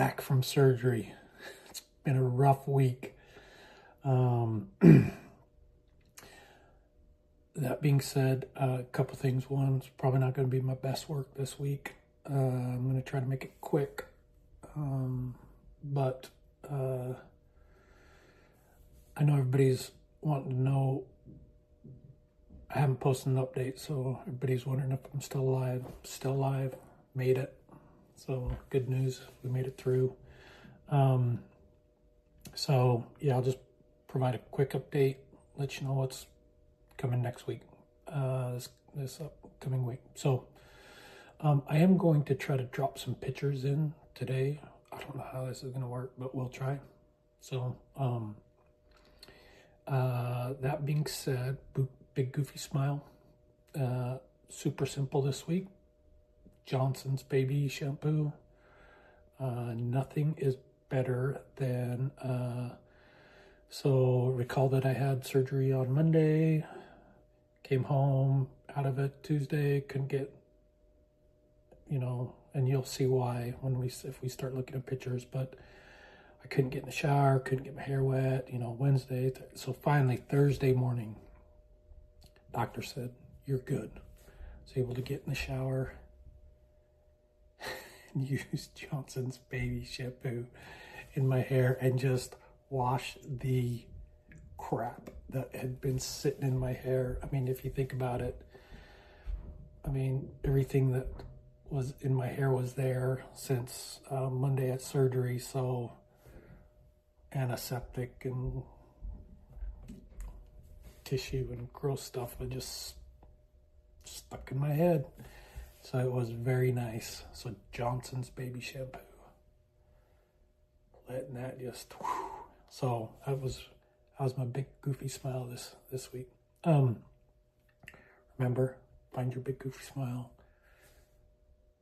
back from surgery. It's been a rough week. That being said, a couple things. One, it's probably not going to be my best work this week. I'm going to try to make it quick. But I know everybody's wanting to know. I haven't posted an update, so everybody's wondering if I'm still alive. Still alive. Made it. So good news. We made it through. So yeah, I'll just provide a quick update. Let you know what's coming next week. This upcoming week. So I am going to try to drop some pictures in today. I don't know how this is going to work, but we'll try. So that being said, big goofy smile. Super simple this week. Johnson's baby shampoo. Nothing is better than so recall that I had surgery on Monday, came home out of it Tuesday, couldn't get, and you'll see why if we start looking at pictures, but I couldn't get in the shower, couldn't get my hair wet, Wednesday. So finally Thursday morning, doctor said, "You're good." I was able to get in the shower and use Johnson's baby shampoo in my hair and just wash the crap that had been sitting in my hair. I mean, if you think about it, everything that was in my hair was there since Monday at surgery. So antiseptic and tissue and gross stuff was just stuck in my head. So it was very nice. So Johnson's baby shampoo. Letting that just, whew. So that was my big goofy smile this week. Remember, find your big goofy smile.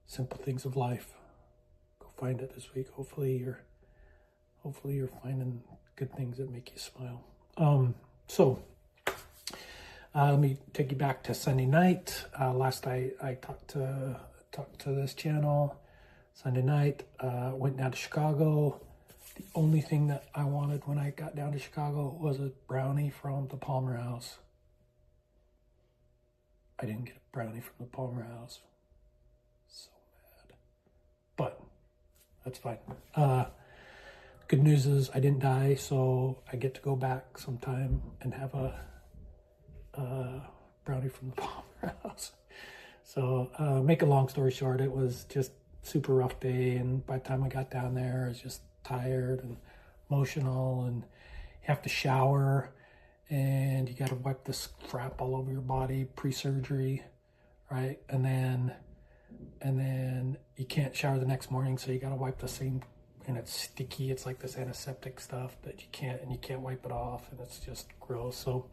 Simple things of life. Go find it this week. Hopefully you're finding good things that make you smile. So let me take you back to Sunday night. Last I talked to this channel. Sunday night, went down to Chicago. The only thing that I wanted when I got down to Chicago was a brownie from the Palmer House. I didn't get a brownie from the Palmer House. So mad. But that's fine. Good news is I didn't die, so I get to go back sometime and have a brownie from the Palmer House. So make a long story short, it was just super rough day, and by the time I got down there, I was just tired and emotional, and you have to shower and you got to wipe this crap all over your body pre-surgery, right? And then you can't shower the next morning, so you got to wipe the same, and it's sticky. It's like this antiseptic stuff that you can't wipe it off, and it's just gross. So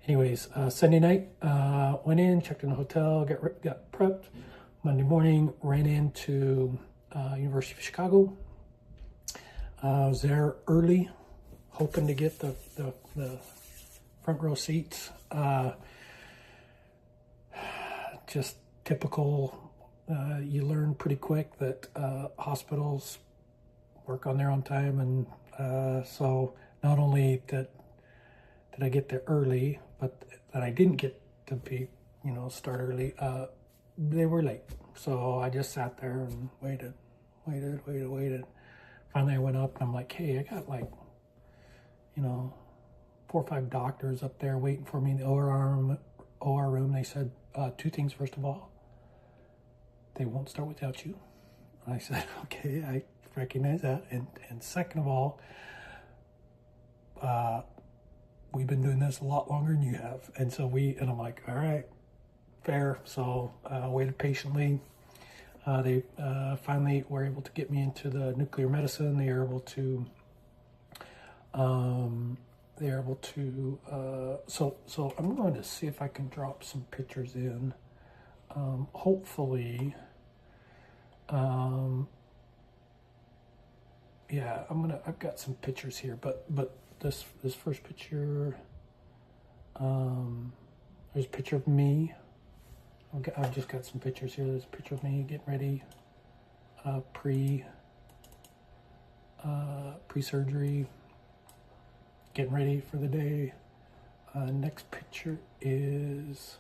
anyways, Sunday night, went in, checked in the hotel, got prepped. Monday morning, ran into University of Chicago. I was there early, hoping to get the front row seats. Just typical. You learn pretty quick that hospitals work on their own time, and so not only did I get there early, but that I didn't get to start early. They were late, so I just sat there and waited. Finally, I went up and I'm like, "Hey, I got 4 or 5 doctors up there waiting for me in the OR room. They said 2 things. First of all, they won't start without you." I said, "Okay, I recognize that." And second of all, we've been doing this a lot longer than you have. And I'm like, all right, fair. So I waited patiently. They finally were able to get me into the nuclear medicine. They are able to, so I'm going to see if I can drop some pictures in. Hopefully, yeah, I've got some pictures here, but this first picture, there's a picture of me. I've just got some pictures here. There's a picture of me getting ready, pre pre-surgery, getting ready for the day. Next picture is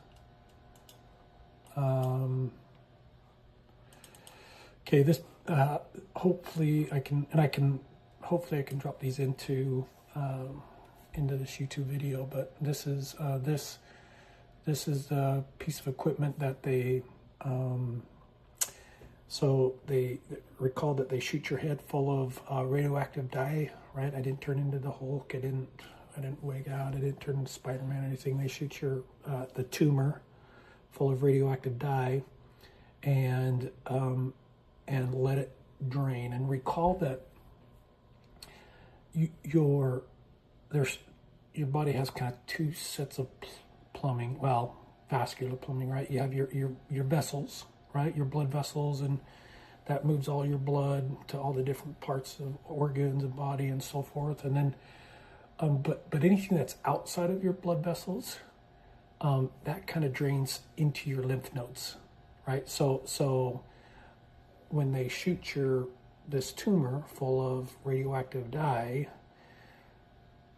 okay. This hopefully I can drop these into this YouTube video. But this is this is a piece of equipment that they so they recall that they shoot your head full of radioactive dye, right? I didn't turn into the Hulk. I didn't wig out. I didn't turn into Spider-Man or anything. They shoot your the tumor full of radioactive dye and let it drain. And recall that your body has kind of two sets of plumbing, well, vascular plumbing, right? You have your vessels, right? Your blood vessels, and that moves all your blood to all the different parts of organs and body and so forth. And then, but anything that's outside of your blood vessels, that kind of drains into your lymph nodes, right? So when they shoot this tumor full of radioactive dye,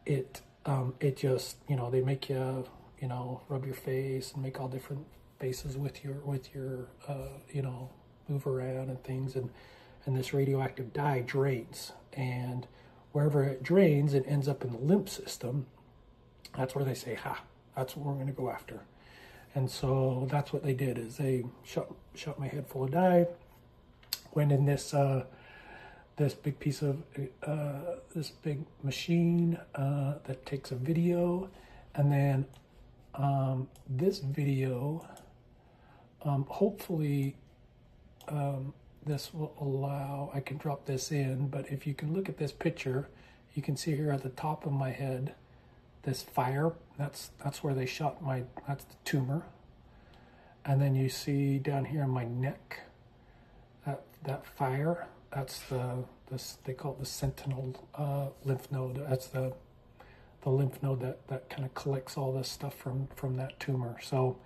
it just, they make you, rub your face and make all different faces with your move around and things, and this radioactive dye drains, and wherever it drains, it ends up in the lymph system. That's where they say, that's what we're going to go after. And so that's what they did, is they shot my head full of dye, went in this big piece of this big machine that takes a video, and then this video, hopefully this will allow, I can drop this in, but if you can look at this picture, you can see here at the top of my head, this fire, that's where they shot that's the tumor. And then you see down here in my neck, that fire, that's they call it the sentinel lymph node. That's the lymph node that kind of collects all this stuff from that tumor. So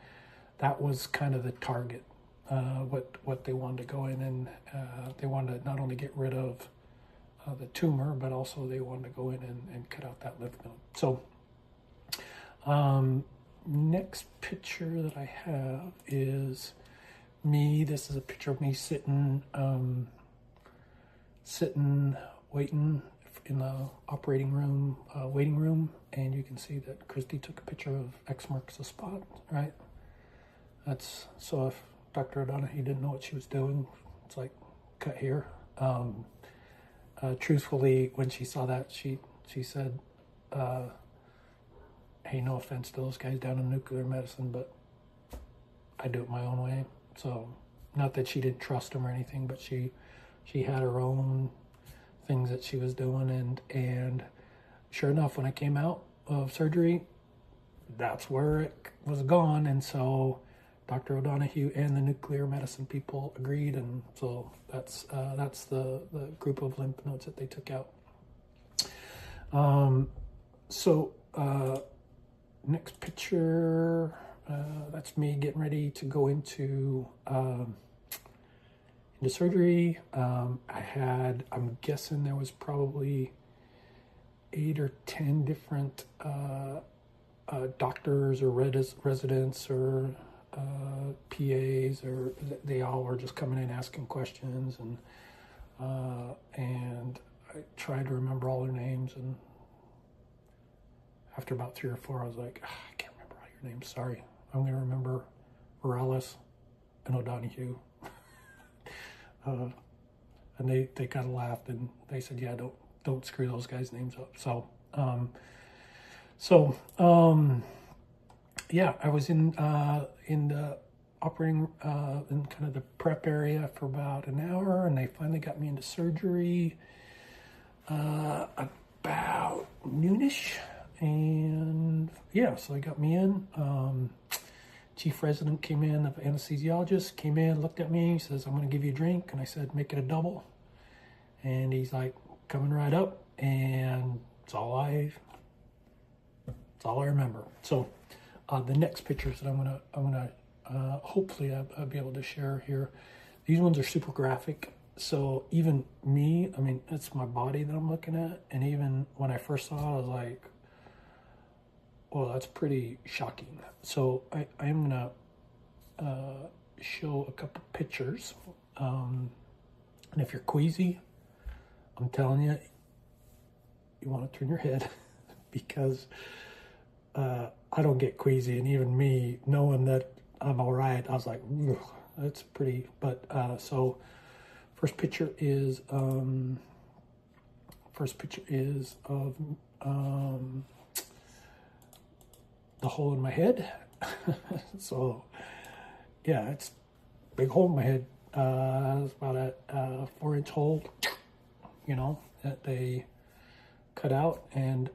that was kind of the target, what they wanted to go in, and they wanted to not only get rid of the tumor, but also they wanted to go in and cut out that lymph node. So next picture that I have is me. This is a picture of me sitting waiting in the operating room, waiting room, and you can see that Christy took a picture of X marks the spot, right? That's, so if Dr. O'Donoghue didn't know what she was doing, it's like, cut here. Truthfully, when she saw that, she said, hey, no offense to those guys down in nuclear medicine, but I do it my own way. So, not that she didn't trust them or anything, but she had her own things that she was doing, and sure enough, when I came out of surgery, that's where it was gone. And so Dr. O'Donoghue and the nuclear medicine people agreed, and so that's the group of lymph nodes that they took out. Next picture, that's me getting ready to go into surgery. I'm guessing there was probably 8 or 10 different doctors or residents or PAs, or they all were just coming in asking questions, and I tried to remember all their names, and after about 3 or 4, I was like, I can't remember all your names. Sorry, I'm going to remember Morales and O'Donoghue. And they kind of laughed, and they said, yeah, don't screw those guys' names up. Yeah, I was in the operating, in kind of the prep area for about an hour, and they finally got me into surgery about noonish. And yeah, so they got me in. Chief resident came in, the anesthesiologist came in, looked at me, says, I'm going to give you a drink. And I said, make it a double. And he's like, coming right up. And it's all I remember. So the next pictures that I'm gonna hopefully I'll be able to share here. These ones are super graphic. so even me, I mean, it's my body that I'm looking at. And even when I first saw it, I was like, well, that's pretty shocking. So I am going to show a couple pictures. And if you're queasy, I'm telling you, you want to turn your head because I don't get queasy. And even me, knowing that I'm all right, I was like, that's pretty. But so first picture is of the hole in my head. So yeah, it's a big hole in my head. It's about a 4-inch hole, you know, that they cut out. And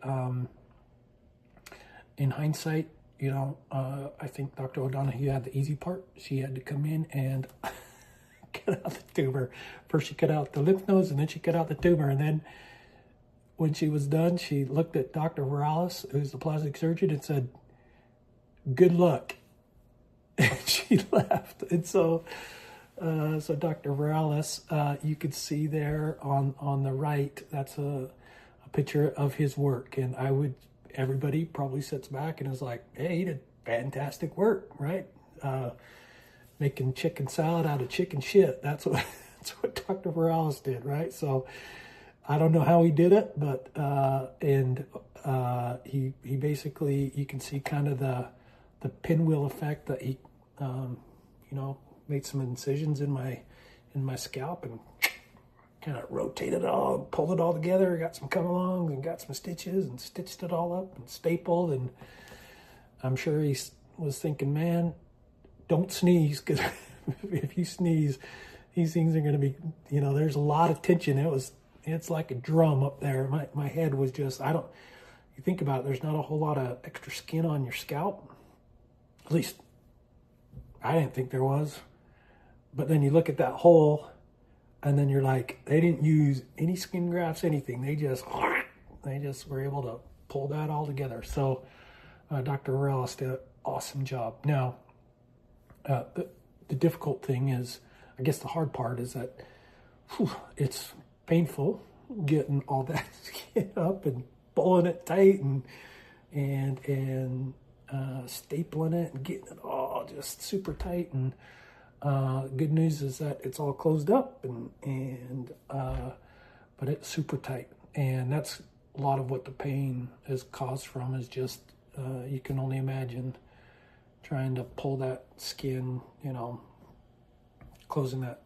in hindsight, you know, I think Dr. O'Donoghue had the easy part. She had to come in and cut out the tumor. First she cut out the lymph nodes, and then she cut out the tumor. And then when she was done, she looked at Dr. Morales, who's the plastic surgeon, and said, "Good luck." And she left. And so Dr. Morales, you could see there on the right, that's a picture of his work. And everybody probably sits back and is like, hey, he did fantastic work, right? Making chicken salad out of chicken shit. That's what Dr. Morales did, right? So I don't know how he did it, but he basically, you can see kind of the pinwheel effect that he you know, made some incisions in my scalp and kind of rotated it all, pulled it all together, got some come-alongs and got some stitches and stitched it all up and stapled. And I'm sure he was thinking, man, don't sneeze, because if you sneeze, these things are going to be, you know, there's a lot of tension. It's like a drum up there. My head was just, you think about it, there's not a whole lot of extra skin on your scalp. At least I didn't think there was. But then you look at that hole, and then you're like, they didn't use any skin grafts, anything. They just were able to pull that all together. So Dr. Morales did an awesome job. Now, the difficult thing is, I guess the hard part is that it's painful getting all that skin up and pulling it tight and stapling it and getting it all just super tight. And good news is that it's all closed up but it's super tight. And that's a lot of what the pain is caused from, is just, you can only imagine trying to pull that skin, you know, closing that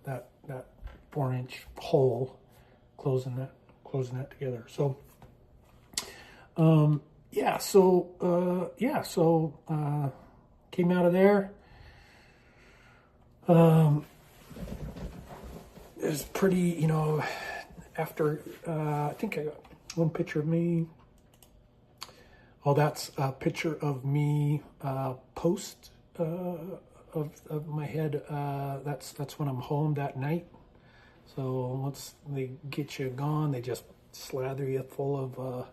4-inch hole, closing that together. So, came out of there. It was pretty, you know, after, I think I got one picture of me. Oh, that's a picture of me post of my head. That's when I'm home that night. So once they get you gone, they just slather you full of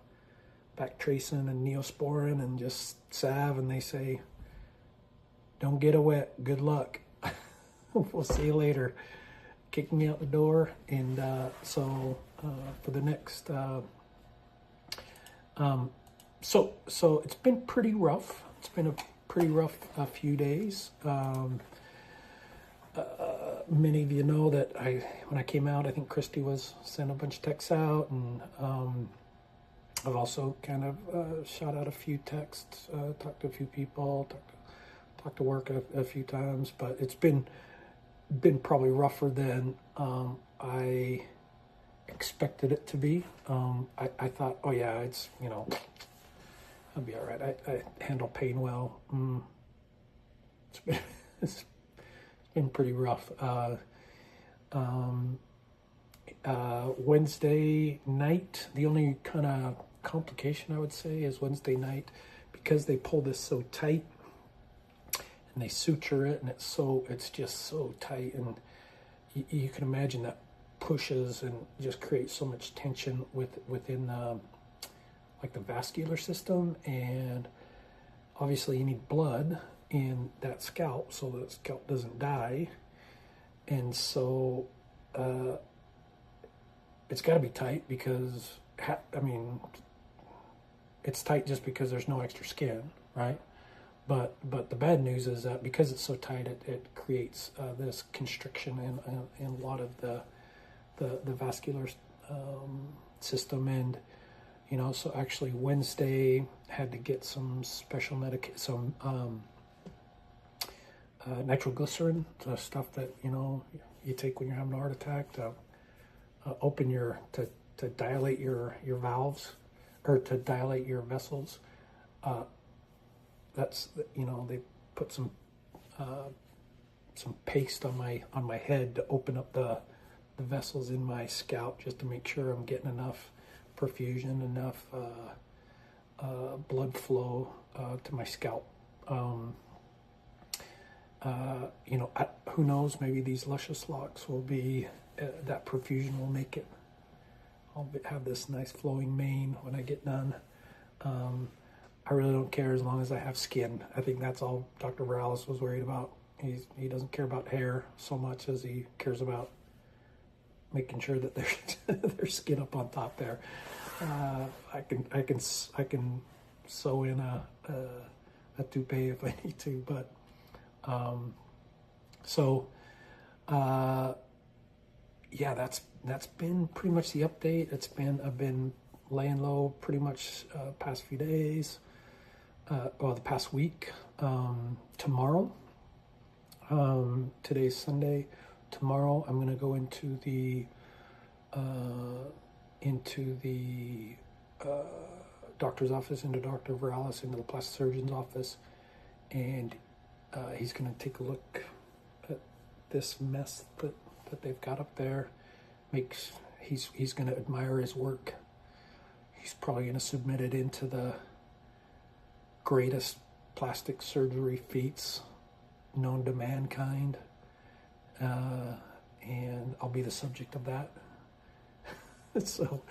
Bactrasin and Neosporin and just salve, and they say, don't get a wet, good luck. We'll see you later. Kick me out the door. And so for the next, so it's been pretty rough. It's been a pretty rough few days. Many of you know that when I came out, I think Christy was sent a bunch of texts out, and I've also kind of shot out a few texts, talked to a few people, talked to work a few times, but it's been probably rougher than I expected it to be. I thought, oh yeah, it's, you know, I'll be all right. I handle pain well. It's been pretty rough. Wednesday night, the only kind of complication I would say is Wednesday night, because they pull this so tight and they suture it, and it's just so tight, and you can imagine that pushes and just creates so much tension within like the vascular system. And obviously you need blood in that scalp so that scalp doesn't die. And so it's got to be tight because, I mean, it's tight just because there's no extra skin, right? But the bad news is that because it's so tight, it creates this constriction in a lot of the vascular system. And so actually Wednesday had to get some special nitroglycerin, the stuff that you take when you're having a heart attack to to dilate your valves, or to dilate your vessels. That's they put some paste on my head to open up the vessels in my scalp, just to make sure I'm getting enough perfusion, enough blood flow to my scalp. Who knows? Maybe these luscious locks will be that perfusion will make it. I'll have this nice flowing mane when I get done. I really don't care as long as I have skin. I think that's all Dr. Viralis was worried about. He doesn't care about hair so much as he cares about making sure that there's skin up on top there. I can sew in a toupee if I need to, but yeah, that's been pretty much the update. I've been laying low pretty much past few days. The past week. Tomorrow, today's Sunday. Tomorrow, I'm gonna go into the doctor's office, into Dr. Viralis, into the plastic surgeon's office, and he's gonna take a look at this mess that they've got up there. He's gonna admire his work. He's probably gonna submit it into the greatest plastic surgery feats known to mankind, and I'll be the subject of that. So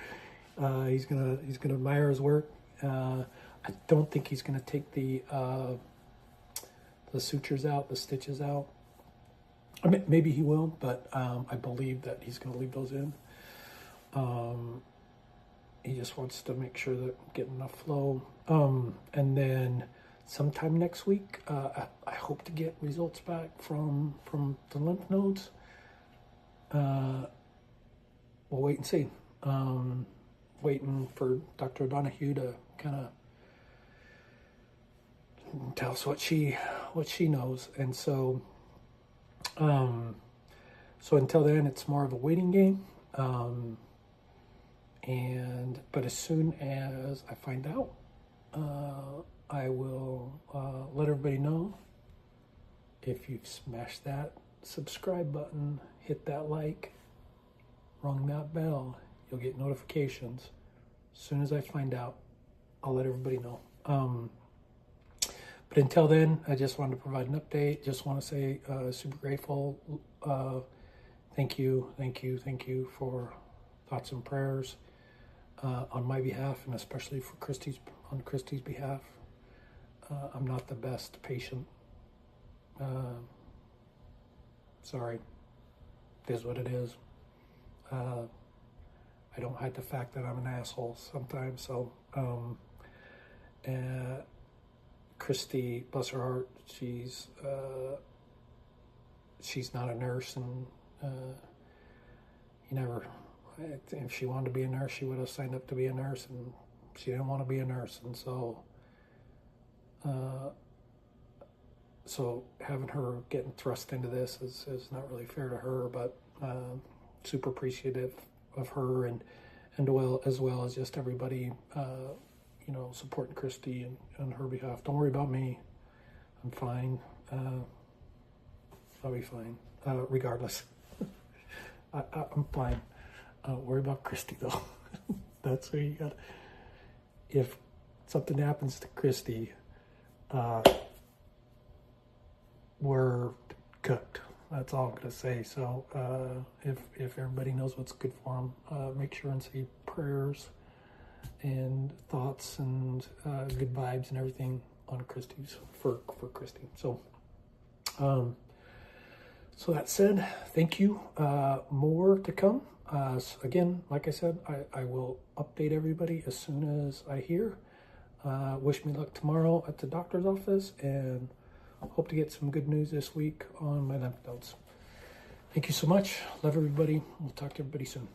he's gonna admire his work. I don't think he's gonna take the sutures out, the stitches out. I mean, maybe he will, but I believe that he's gonna leave those in. He just wants to make sure that I'm getting enough flow. And then sometime next week, I hope to get results back from the lymph nodes. We'll wait and see. Waiting for Dr. O'Donoghue to kind of tell us what she knows. And so until then, it's more of a waiting game. But as soon as I find out, I will let everybody know. If you've smashed that subscribe button, hit that like, rung that bell, you'll get notifications. As soon as I find out, I'll let everybody know. But until then, I just wanted to provide an update. Just want to say super grateful. Thank you for thoughts and prayers on my behalf, and especially for on Christy's behalf. I'm not the best patient. Sorry. It is what it is. I don't hide the fact that I'm an asshole sometimes. So, Christy, bless her heart, she's not a nurse, and if she wanted to be a nurse, she would have signed up to be a nurse, and she didn't want to be a nurse, and so having her getting thrust into this is not really fair to her, but super appreciative of her, and as well as just everybody supporting Christy and on her behalf. Don't worry about me. I'm fine. I'll be fine regardless. I'm fine. Worry about Christy though. That's where you got. If something happens to Christy, we're cooked. That's all I'm gonna say. So if everybody knows what's good for them, make sure and say prayers and thoughts and good vibes and everything on Christy's for Christy. So so that said, thank you. More to come. So again, like I said, I will update everybody as soon as I hear. Wish me luck tomorrow at the doctor's office, and hope to get some good news this week on my lymph nodes. Thank you so much. Love everybody. We'll talk to everybody soon.